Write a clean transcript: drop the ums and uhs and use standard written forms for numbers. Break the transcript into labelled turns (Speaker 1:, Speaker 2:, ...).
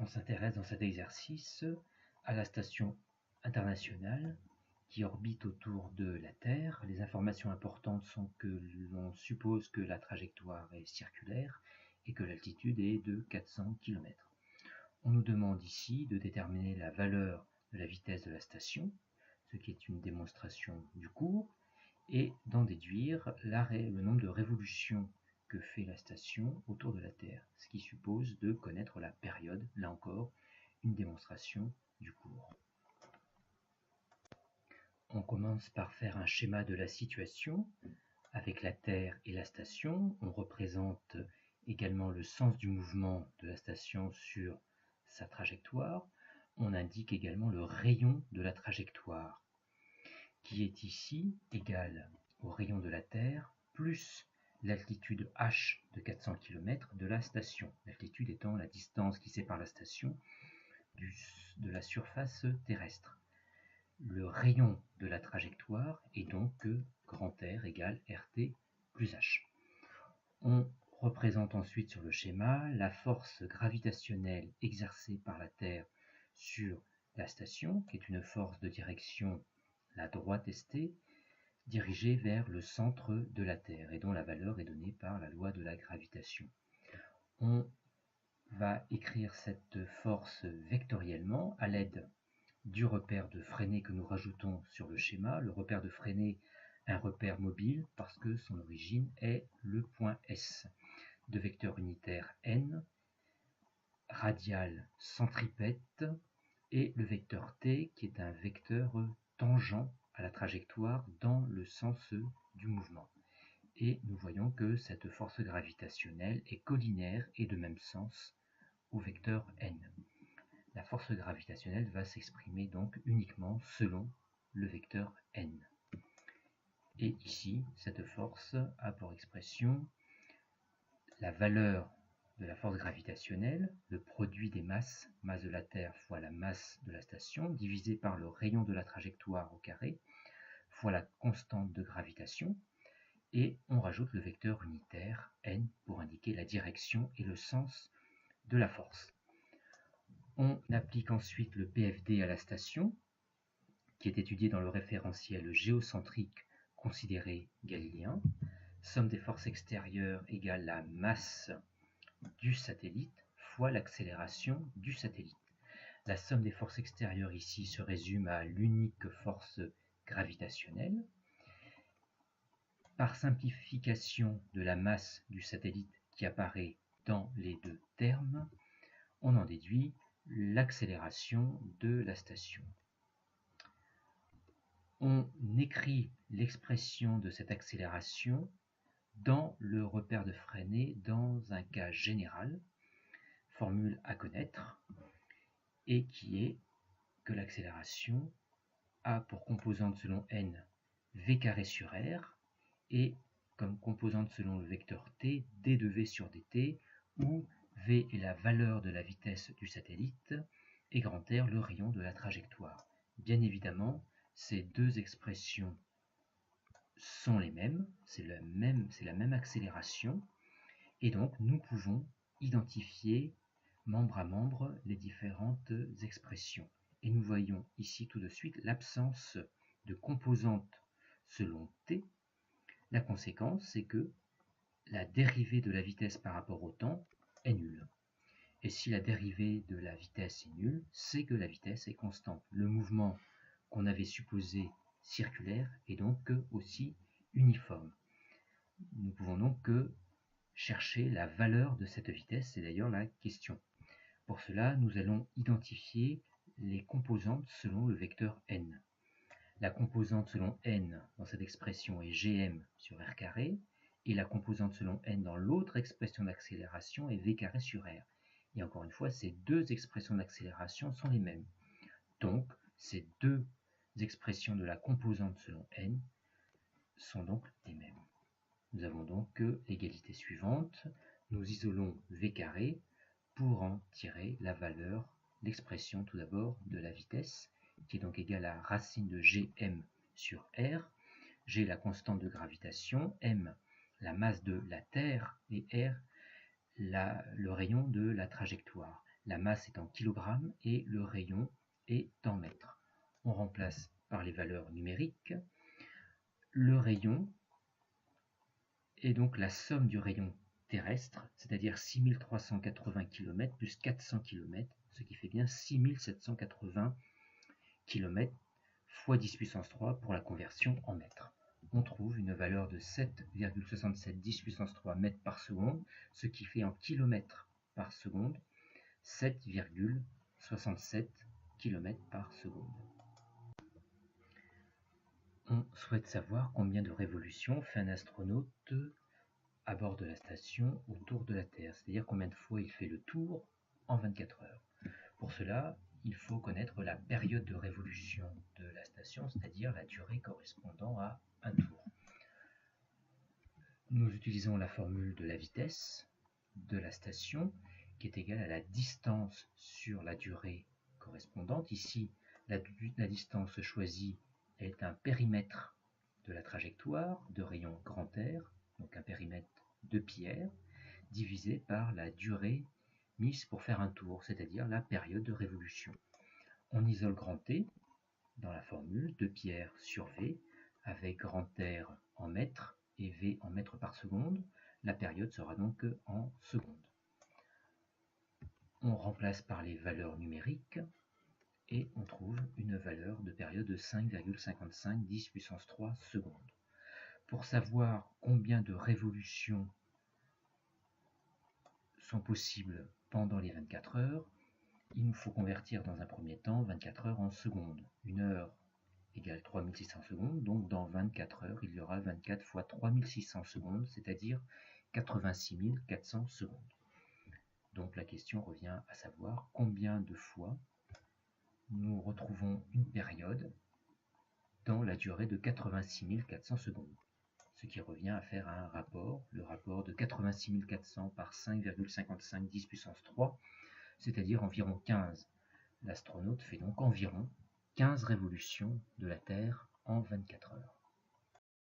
Speaker 1: On s'intéresse dans cet exercice à la station internationale qui orbite autour de la Terre. Les informations importantes sont que l'on suppose que la trajectoire est circulaire et que l'altitude est de 400 km. On nous demande ici de déterminer la valeur de la vitesse de la station, ce qui est une démonstration du cours, et d'en déduire le nombre de révolutions que fait la station autour de la Terre, ce qui suppose de connaître la période, là encore, une démonstration du cours. On commence par faire un schéma de la situation avec la Terre et la station. On représente également le sens du mouvement de la station sur sa trajectoire. On indique également le rayon de la trajectoire, qui est ici égal au rayon de la Terre plus l'altitude h de 400 km de la station, l'altitude étant la distance qui sépare la station de la surface terrestre. Le rayon de la trajectoire est donc grand R égale RT plus H. On représente ensuite sur le schéma la force gravitationnelle exercée par la Terre sur la station, qui est une force de direction la droite ST, dirigée vers le centre de la Terre et dont la valeur est donnée par la loi de la gravitation. On va écrire cette force vectoriellement à l'aide du repère de Fresnel que nous rajoutons sur le schéma. Le repère de Fresnel est un repère mobile parce que son origine est le point S de vecteur unitaire n, radial centripète, et le vecteur t qui est un vecteur tangent à la trajectoire dans le sens du mouvement. Et nous voyons que cette force gravitationnelle est collinaire et de même sens au vecteur n. La force gravitationnelle va s'exprimer donc uniquement selon le vecteur n. Et ici, cette force a pour expression la valeur de la force gravitationnelle, le produit des masses, masse de la Terre fois la masse de la station, divisé par le rayon de la trajectoire au carré, fois la constante de gravitation, et on rajoute le vecteur unitaire n pour indiquer la direction et le sens de la force. On applique ensuite le PFD à la station, qui est étudié dans le référentiel géocentrique considéré galiléen. Somme des forces extérieures égale la masse du satellite fois l'accélération du satellite. La somme des forces extérieures ici se résume à l'unique force gravitationnelle. Par simplification de la masse du satellite qui apparaît dans les deux termes, on en déduit l'accélération de la station. On écrit l'expression de cette accélération dans le repère de Fresnel dans un cas général, formule à connaître, et qui est que l'accélération a pour composante selon n v carré sur r, et comme composante selon le vecteur t, d de v sur dt, où v est la valeur de la vitesse du satellite et grand R le rayon de la trajectoire. Bien évidemment, ces deux expressions sont les mêmes, c'est la même accélération, et donc nous pouvons identifier membre à membre les différentes expressions. Et nous voyons ici tout de suite l'absence de composante selon t. La conséquence, c'est que la dérivée de la vitesse par rapport au temps est nulle. Et si la dérivée de la vitesse est nulle, c'est que la vitesse est constante. Le mouvement qu'on avait supposé circulaire est donc aussi uniforme. Nous pouvons donc chercher la valeur de cette vitesse, c'est d'ailleurs la question. Pour cela, nous allons identifier les composantes selon le vecteur n. La composante selon n dans cette expression est gm sur r carré, et la composante selon n dans l'autre expression d'accélération est v carré sur r. Et encore une fois, ces deux expressions d'accélération sont les mêmes. Donc, ces deux expressions de la composante selon n sont donc les mêmes. Nous avons donc l'égalité suivante. Nous isolons v carré pour en tirer la valeur, l'expression tout d'abord de la vitesse, qui est donc égale à racine de gm sur r. G la constante de gravitation, m la masse de la Terre et r le rayon de la trajectoire. la masse est en kilogrammes et le rayon est en mètres. On remplace par les valeurs numériques. Le rayon est donc la somme du rayon terrestre, c'est-à-dire 6380 km plus 400 km, ce qui fait bien 6780 km fois 10 puissance 3 pour la conversion en mètres. On trouve une valeur de 7,67 10 puissance 3 mètres par seconde, ce qui fait en kilomètres par seconde 7,67 km par seconde. On souhaite savoir combien de révolutions fait un astronaute à bord de la station autour de la Terre, c'est-à-dire combien de fois il fait le tour en 24 heures. Pour cela, il faut connaître la période de révolution de la station, c'est-à-dire la durée correspondant à un tour. Nous utilisons la formule de la vitesse de la station qui est égale à la distance sur la durée correspondante. Ici, la distance choisie est un périmètre de la trajectoire de rayon grand R, donc un périmètre de πr, divisé par la durée mise pour faire un tour, c'est-à-dire la période de révolution. On isole grand T dans la formule de πr sur V, avec grand R en mètres et V en mètres par seconde. La période sera donc en secondes. On remplace par les valeurs numériques et on trouve une valeur de période de 5,55 10 puissance 3 secondes. Pour savoir combien de révolutions sont possibles pendant les 24 heures, il nous faut convertir dans un premier temps 24 heures en secondes. Une heure égale 3600 secondes, donc dans 24 heures, il y aura 24 fois 3600 secondes, c'est-à-dire 86 400 secondes. Donc la question revient à savoir combien de fois nous retrouvons une période dans la durée de 86 400 secondes. Ce qui revient à faire un rapport, le rapport de 86 400 par 5,55 10 puissance 3, c'est-à-dire environ 15. L'astronaute fait donc environ 15 révolutions de la Terre en 24 heures.